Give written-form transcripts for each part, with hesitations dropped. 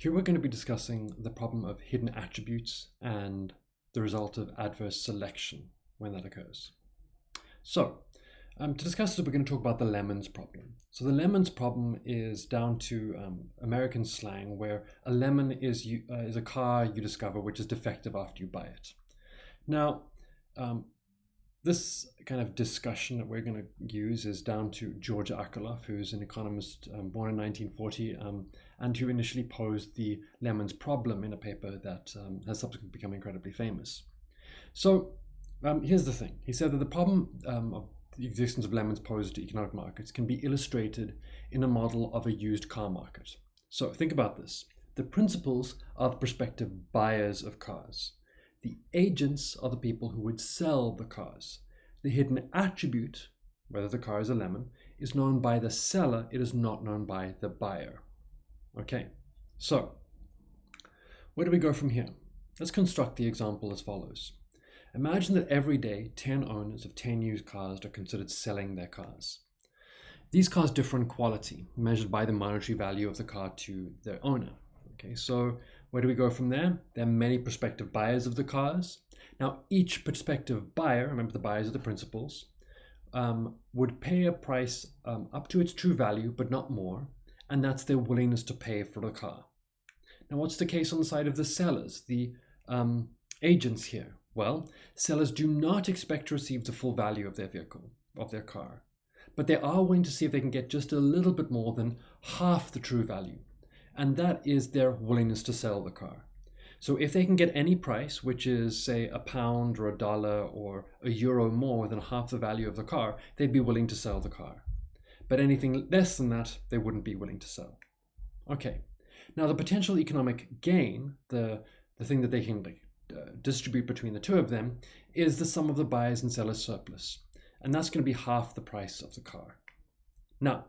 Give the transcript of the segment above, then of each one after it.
Here we're going to be discussing the problem of hidden attributes and the result of adverse selection when that occurs. So, to discuss this, we're going to talk about the lemons problem. So the lemons problem is down to American slang, where a lemon is a car you discover which is defective after you buy it. Now, this kind of discussion that we're going to use is down to George Akerlof, who's an economist born in 1940 and who initially posed the lemons problem in a paper that has subsequently become incredibly famous. So here's the thing. He said that the problem of the existence of lemons posed to economic markets can be illustrated in a model of a used car market. So think about this. The principals are the prospective buyers of cars. The agents are the people who would sell the cars. The hidden attribute, whether the car is a lemon, is known by the seller. It is not known by the buyer. Okay, so where do we go from here? Let's construct the example as follows. Imagine that every day 10 owners of 10 used cars are considered selling their cars. These cars differ in quality, measured by the monetary value of the car to their owner. Okay, so where do we go from there? There are many prospective buyers of the cars. Now, each prospective buyer, remember the buyers are the principals, would pay a price up to its true value, but not more, and that's their willingness to pay for the car. Now, what's the case on the side of the sellers, the agents here? Well, sellers do not expect to receive the full value of their vehicle, of their car, but they are willing to see if they can get just a little bit more than half the true value. And that is their willingness to sell the car. So if they can get any price, which is say £1 or $1 or €1 more than half the value of the car, they'd be willing to sell the car. But anything less than that, they wouldn't be willing to sell. Okay, now the potential economic gain, the thing that they can distribute between the two of them, is the sum of the buyers and sellers surplus. And that's going to be half the price of the car. Now,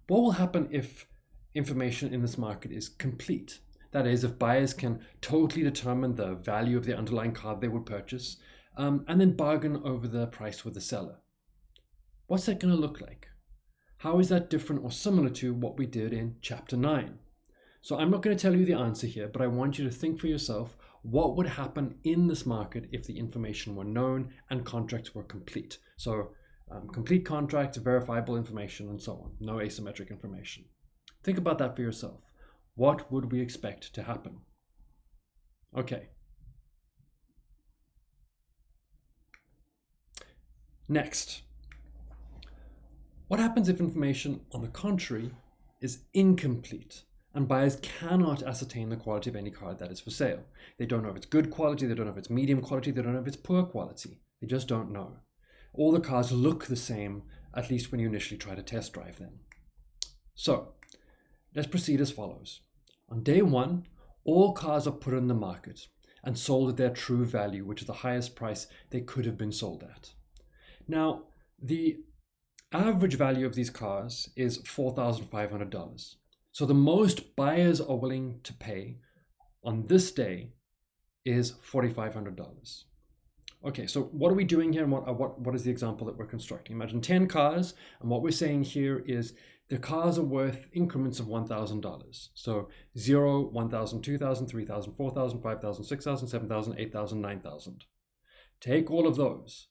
what will happen if information in this market is complete? That is, if buyers can totally determine the value of the underlying car they would purchase and then bargain over the price with the seller. What's that going to look like? How is that different or similar to what we did in Chapter 9? So I'm not going to tell you the answer here, but I want you to think for yourself what would happen in this market if the information were known and contracts were complete. So complete contracts, verifiable information, and so on. No asymmetric information. Think about that for yourself. What would we expect to happen? Okay. Next. What happens if information, on the contrary, is incomplete and buyers cannot ascertain the quality of any car that is for sale? They don't know if it's good quality, they don't know if it's medium quality, they don't know if it's poor quality. They just don't know. All the cars look the same, at least when you initially try to test drive them. So, let's proceed as follows. On day one, all cars are put on the market and sold at their true value, which is the highest price they could have been sold at. Now, the average value of these cars is $4,500. So the most buyers are willing to pay on this day is $4,500. Okay, so what are we doing here and what is the example that we're constructing? Imagine 10 cars, and what we're saying here is the cars are worth increments of $1,000. So 0, 1,000, 2,000, 3,000, 4,000, 5,000, 6,000, 7,000, 8,000, 9,000. Take all of those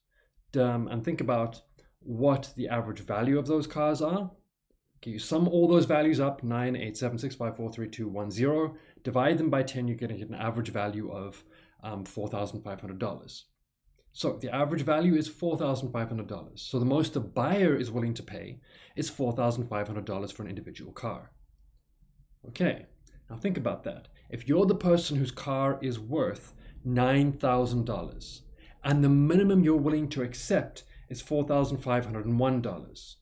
and think about what the average value of those cars are. Okay, you sum all those values up, 9, 8, 7, 6, 5, 4, 3, 2, 1, 0. Divide them by 10, you're going to get an average value of $4,500. So the average value is $4,500. So the most the buyer is willing to pay is $4,500 for an individual car. Okay, now think about that. If you're the person whose car is worth $9,000 and the minimum you're willing to accept is $4,501,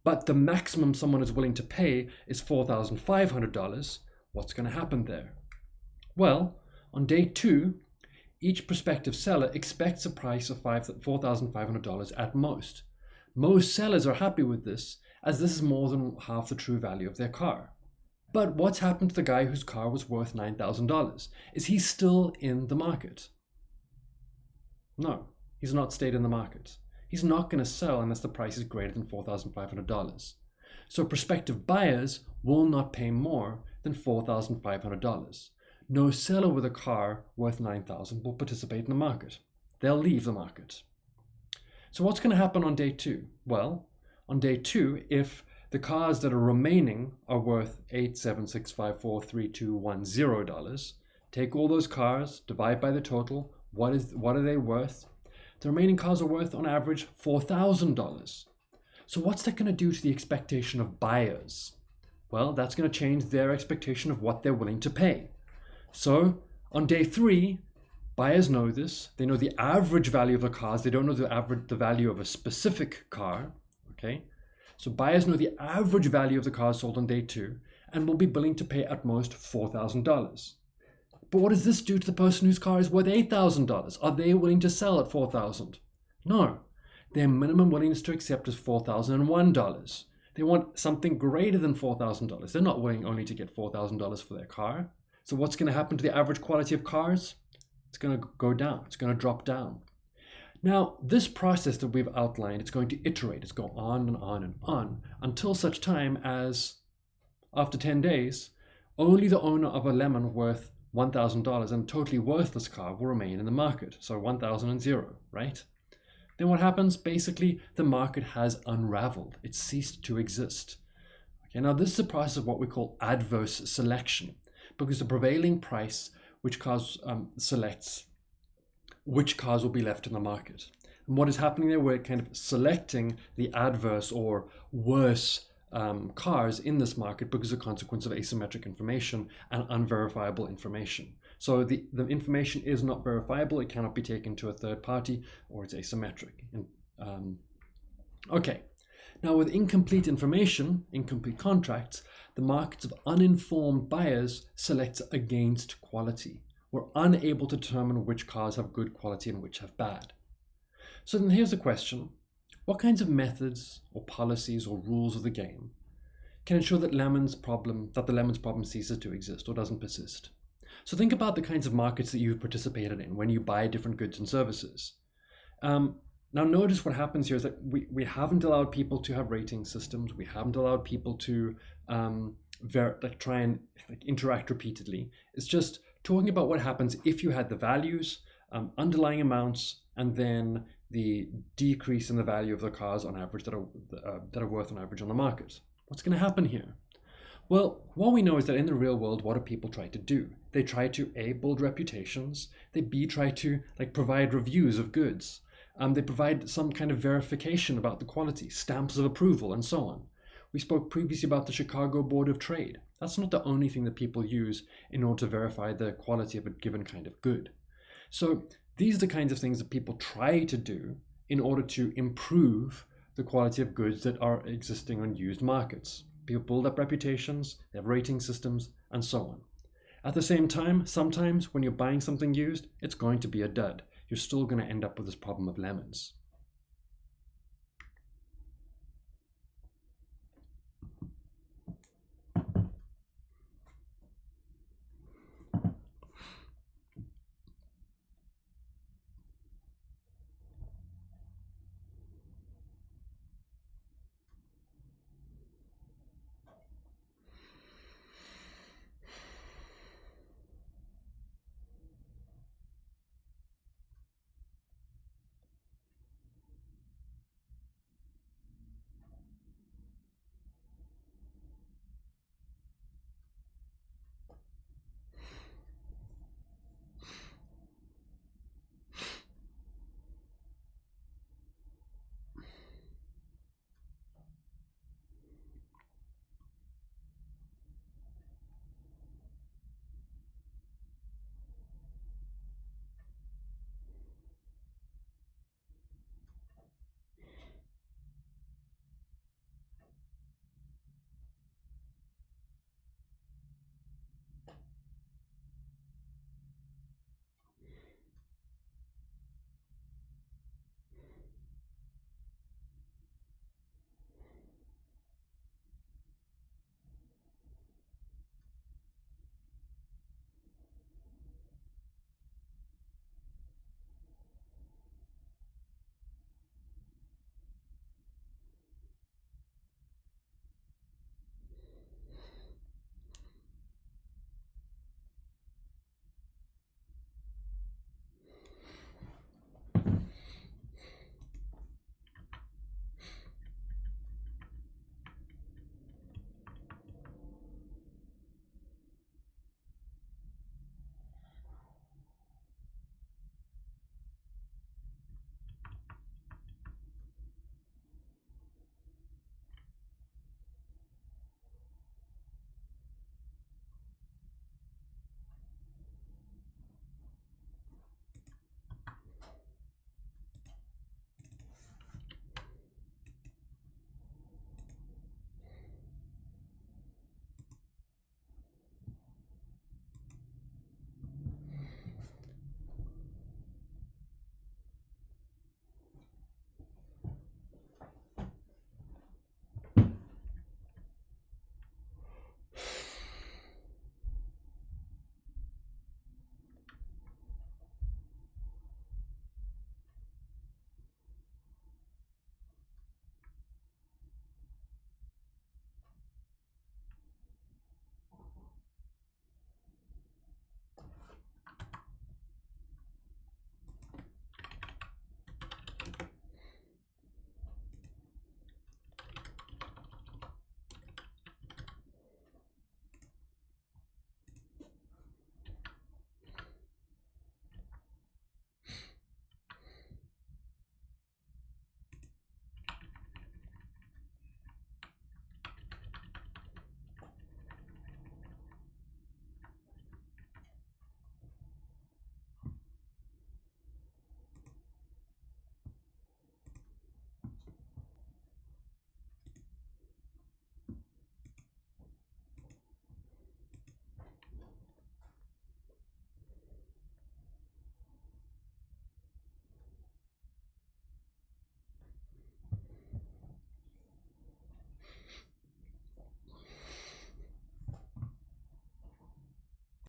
but the maximum someone is willing to pay is $4,500, what's going to happen there? Well, on day two, each prospective seller expects a price of $4,500 at most. Most sellers are happy with this, as this is more than half the true value of their car. But what's happened to the guy whose car was worth $9,000? Is he still in the market? No, he's not stayed in the market. He's not going to sell unless the price is greater than $4,500. So prospective buyers will not pay more than $4,500. No seller with a car worth $9,000 will participate in the market. They'll leave the market. So what's going to happen on day 2? Well, on day 2, if the cars that are remaining are worth $8,765,43210, take all those cars, divide by the total. What are they worth? The remaining cars are worth, on average, $4,000. So what's that going to do to the expectation of buyers? Well, that's going to change their expectation of what they're willing to pay. So on day 3, buyers know this. They know the average value of the cars. They don't know the value of a specific car. Okay, so buyers know the average value of the cars sold on day 2 and will be willing to pay at most $4,000. But what does this do to the person whose car is worth $8,000? Are they willing to sell at $4,000? No. Their minimum willingness to accept is $4,001. They want something greater than $4,000. They're not willing only to get $4,000 for their car. So what's going to happen to the average quality of cars? It's going to go down. It's going to drop down. Now, this process that we've outlined, it's going to iterate. It's going on and on and on until such time as, after 10 days, only the owner of a lemon worth $1,000 and totally worthless car will remain in the market. So 1,000, right? Then what happens? Basically, the market has unraveled. It's ceased to exist. Okay, now this is a process of what we call adverse selection, because the prevailing price which cars selects which cars will be left in the market. And what is happening there, we're kind of selecting the adverse or worse cars in this market because of the consequence of asymmetric information and unverifiable information. So the information is not verifiable, it cannot be taken to a third party, or it's asymmetric. Okay, now with incomplete information, incomplete contracts, the markets of uninformed buyers select against quality. We're unable to determine which cars have good quality and which have bad. So then here's the question. What kinds of methods or policies or rules of the game can ensure that the lemons problem ceases to exist or doesn't persist? So think about the kinds of markets that you've participated in when you buy different goods and services. Now notice what happens here is that we haven't allowed people to have rating systems. We haven't allowed people to try and interact repeatedly. It's just talking about what happens if you had the values, underlying amounts, and then the decrease in the value of the cars on average that are worth on average on the market. What's going to happen here? Well, what we know is that in the real world, what do people try to do? They try to A, build reputations. They B, try to provide reviews of goods. They provide some kind of verification about the quality, stamps of approval, and so on. We spoke previously about the Chicago Board of Trade. That's not the only thing that people use in order to verify the quality of a given kind of good. So these are the kinds of things that people try to do in order to improve the quality of goods that are existing on used markets. People build up reputations, they have rating systems, and so on. At the same time, sometimes when you're buying something used, it's going to be a dud. You're still going to end up with this problem of lemons.